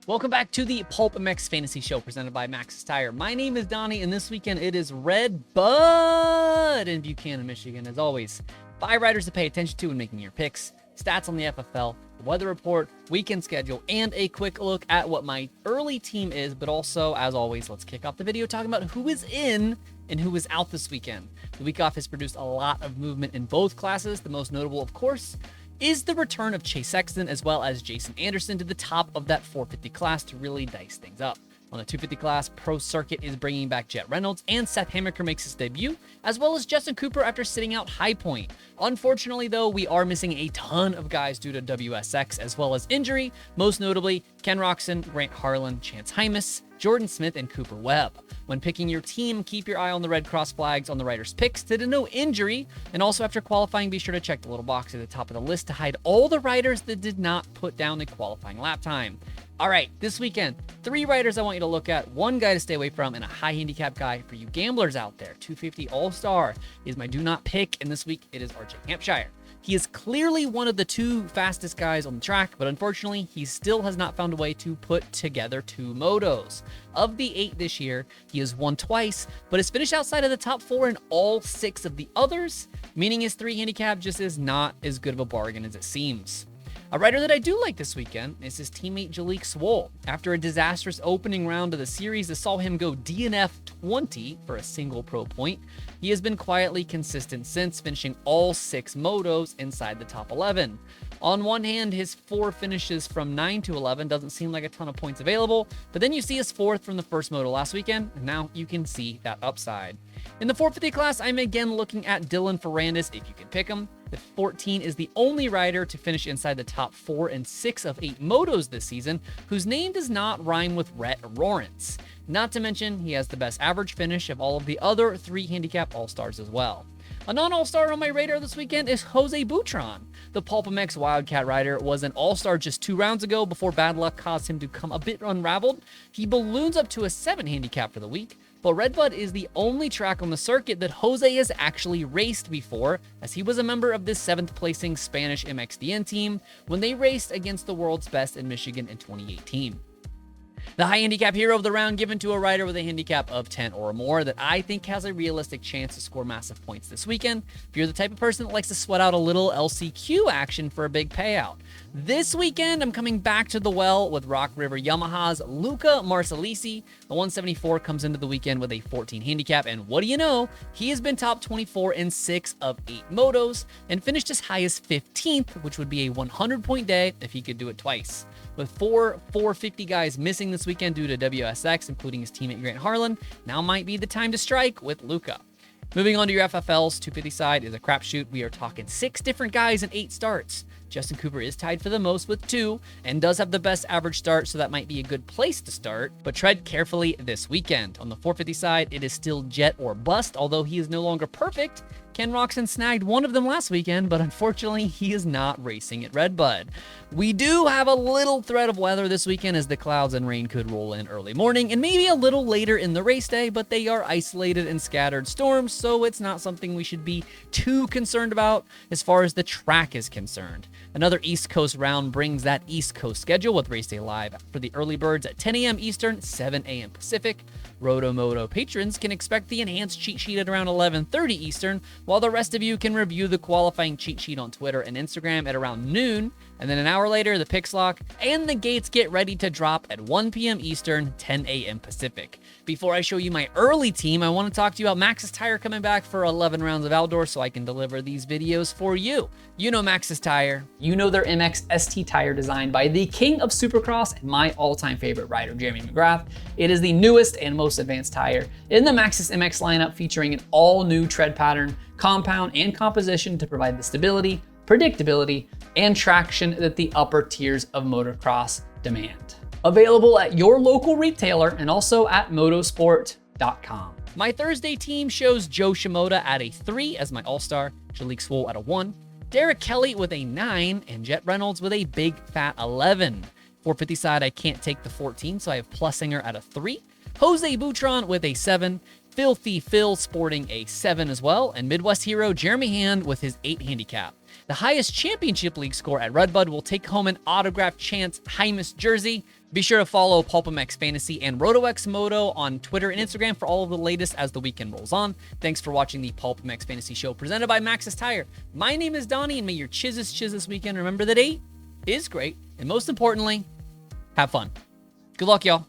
Welcome back to the PulpMX Fantasy Show presented by Maxxis Tire. My name is Donnie, and this weekend it is Red Bud in Buchanan, Michigan. As always, 5 riders to pay attention to when making your picks, stats on the FFL, the weather report, weekend schedule, and a quick look at what my early team is. But also, as always, let's kick off the video talking about who is in and who is out this weekend. The week off has produced a lot of movement in both classes. The most notable, of course, is the return of Chase Sexton as well as Jason Anderson to the top of that 450 class to really dice things up. On the 250 class, Pro Circuit is bringing back Jet Reynolds, and Seth Hammaker makes his debut, as well as Justin Cooper after sitting out High Point. Unfortunately, though, we are missing a ton of guys due to WSX as well as injury, most notably Ken Roxon, Grant Harlan, Chance Hymas, Jordan Smith, and Cooper Webb. When picking your team, keep your eye on the red cross flags on the riders' picks to denote injury, and also after qualifying, be sure to check the little box at the top of the list to hide all the riders that did not put down a qualifying lap time. All right, this weekend, 3 riders I want you to look at, 1 guy to stay away from, and a high handicap guy for you gamblers out there. 250 All-Star is my do not pick, and this week it is RJ Hampshire. He is clearly one of the 2 fastest guys on the track, but unfortunately, he still has not found a way to put together 2 motos. Of the 8 this year, he has won twice, but has finished outside of the top 4 in all 6 of the others, meaning his 3 handicap just is not as good of a bargain as it seems. A rider that I do like this weekend is his teammate Jalek Swoll. After a disastrous opening round of the series that saw him go DNF 20 for a single pro point, he has been quietly consistent since, finishing all 6 motos inside the top 11. On one hand, his 4 finishes from 9 to 11 doesn't seem like a ton of points available, but then you see his 4th from the first moto last weekend, and now you can see that upside. In the 450 class, I'm again looking at Dylan Ferrandis if you can pick him. The 14 is the only rider to finish inside the top 4 in 6 of 8 motos this season, whose name does not rhyme with Rhett Lawrence. Not to mention, he has the best average finish of all of the other 3 handicap all-stars as well. A non-all-star on my radar this weekend is Jose Butron. The PulpMX Wildcat rider was an all-star just 2 rounds ago before bad luck caused him to come a bit unraveled. He balloons up to a 7 handicap for the week, but Red Bud is the only track on the circuit that Jose has actually raced before, as he was a member of this 7th placing Spanish MXDN team when they raced against the world's best in Michigan in 2018. The high handicap hero of the round given to a rider with a handicap of 10 or more that I think has a realistic chance to score massive points this weekend if you're the type of person that likes to sweat out a little LCQ action for a big payout. This weekend, I'm coming back to the well with Rock River Yamaha's Luca Marsalisi. The 174 comes into the weekend with a 14 handicap, and what do you know? He has been top 24 in 6 of 8 motos and finished as high as 15th, which would be a 100-point day if he could do it twice. With 4 450 guys missing this weekend due to WSX, including his teammate Grant Harlan, now might be the time to strike with Luca. Moving on to your FFLs, 250 side is a crapshoot. We are talking 6 different guys in 8 starts. Justin Cooper is tied for the most with 2 and does have the best average start, so that might be a good place to start, but tread carefully this weekend. On the 450 side, it is still jet or bust, although he is no longer perfect. Ken Roxon snagged one of them last weekend, but unfortunately, he is not racing at Red Bud. We do have a little threat of weather this weekend as the clouds and rain could roll in early morning and maybe a little later in the race day, but they are isolated and scattered storms, so it's not something we should be too concerned about as far as the track is concerned. Another East Coast round brings that East Coast schedule with race day live for the early birds at 10 a.m. Eastern, 7 a.m. Pacific. RotoMoto patrons can expect the enhanced cheat sheet at around 11:30 Eastern, while the rest of you can review the qualifying cheat sheet on Twitter and Instagram at around noon, and then an hour later, the picks lock and the gates get ready to drop at 1 p.m. Eastern, 10 a.m. Pacific. Before I show you my early team, I want to talk to you about Maxxis Tire coming back for 11 rounds of outdoor so I can deliver these videos for you. You know Maxxis Tire. You know their MX ST tire designed by the king of Supercross and my all-time favorite rider, Jeremy McGrath. It is the newest and most advanced tire in the Maxxis MX lineup, featuring an all-new tread pattern, compound, and composition to provide the stability, predictability, and traction that the upper tiers of motocross demand. Available at your local retailer and also at motosport.com. My Thursday team shows Joe Shimoda at a 3 as my all-star, Jalek Swoll at a 1, Derek Kelly with a 9, and Jet Reynolds with a big fat 11. 450 side, I can't take the 14, so I have Plessinger at a 3, Jose Butron with a 7, Filthy Phil sporting a 7 as well, and Midwest hero Jeremy Hand with his 8 handicap. The highest championship league score at Redbud will take home an autographed Chance Hymas jersey. Be sure to follow PulpMX Fantasy and RotoMoto on Twitter and Instagram for all of the latest as the weekend rolls on. Thanks for watching the PulpMX Fantasy Show presented by Maxxis Tire. My name is Donnie, and may your chiz this weekend. Remember that 8 is great, and most importantly, have fun. Good luck, y'all.